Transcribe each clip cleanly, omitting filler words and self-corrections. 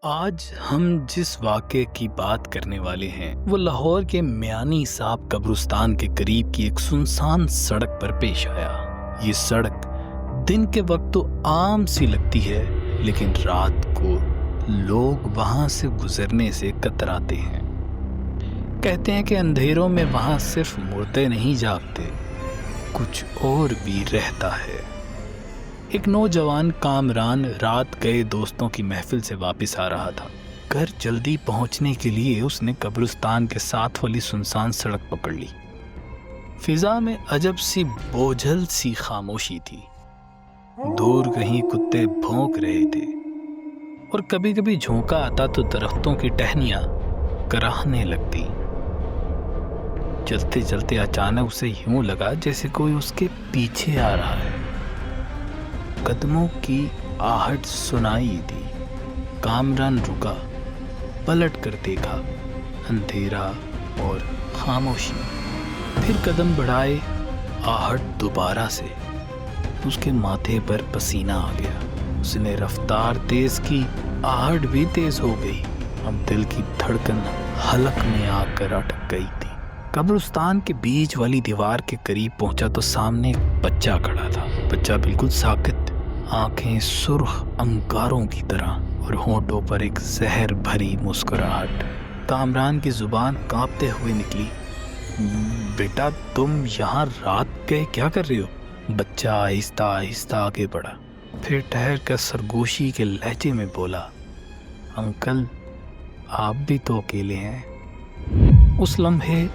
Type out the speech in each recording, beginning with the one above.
آج ہم جس واقعے کی بات کرنے والے ہیں وہ لاہور کے میانی صاحب قبرستان کے قریب کی ایک سنسان سڑک پر پیش آیا۔ یہ سڑک دن کے وقت تو عام سی لگتی ہے، لیکن رات کو لوگ وہاں سے گزرنے سے کتراتے ہیں۔ کہتے ہیں کہ اندھیروں میں وہاں صرف مردے نہیں جاگتے، کچھ اور بھی رہتا ہے۔ ایک نوجوان کامران رات گئے دوستوں کی محفل سے واپس آ رہا تھا۔ گھر جلدی پہنچنے کے لیے اس نے قبرستان کے ساتھ والی سنسان سڑک پکڑ لی۔ فضا میں عجب سی بوجھل سی خاموشی تھی۔ دور کہیں کتے بھونک رہے تھے اور کبھی کبھی جھونکا آتا تو درختوں کی ٹہنیاں کراہنے لگتی۔ چلتے چلتے اچانک اسے یوں لگا جیسے کوئی اس کے پیچھے آ رہا ہے۔ قدموں کی آہٹ سنائی دی۔ کامران رکا، پلٹ کر دیکھا، اندھیرا اور خاموشی۔ پھر قدم بڑھائے، آہٹ دوبارہ سے۔ اس کے ماتھے پر پسینہ آ گیا۔ اس نے رفتار تیز کی، آہٹ بھی تیز ہو گئی۔ اب دل کی دھڑکن حلق میں آ کر اٹک گئی تھی۔ قبرستان کے بیچ والی دیوار کے قریب پہنچا تو سامنے ایک بچہ کھڑا تھا۔ بچہ بالکل ساکت، آنکھیں سرخ انگاروں کی طرح اور ہونٹوں پر ایک زہر بھری مسکراہٹ۔ کامران کی زبان کانپتے ہوئے نکلی، بیٹا تم یہاں رات گئے کیا کر رہے ہو؟ بچہ آہستہ آہستہ آگے بڑھا، پھر ٹھہر کر سرگوشی کے لہجے میں بولا، انکل آپ بھی تو اکیلے ہیں۔ اس لمحے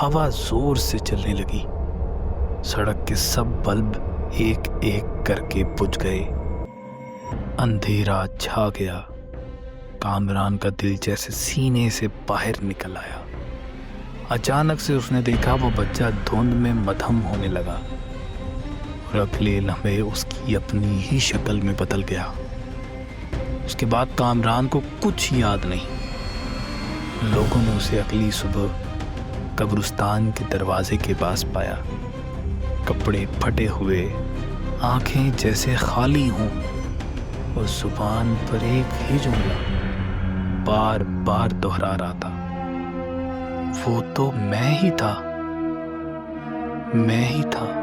ہوا زور سے چلنے لگی۔ سڑک کے سب بلب ایک ایک کر کے بجھ گئے۔ اندھیرا چھا گیا۔ کامران کا دل جیسے سینے سے باہر نکل آیا۔ اچانک سے اس نے دیکھا وہ بچہ دھند میں مدھم ہونے لگا اور اگلے لمحے اس کی اپنی ہی شکل میں بدل گیا۔ اس کے بعد کامران کو کچھ یاد نہیں۔ لوگوں نے اسے اگلی صبح قبرستان کے دروازے کے پاس پایا، کپڑے پھٹے ہوئے، آنکھیں جیسے خالی ہوں، اور زبان پر ایک ہی جملہ بار بار دہرا رہا تھا، وہ تو میں ہی تھا، میں ہی تھا۔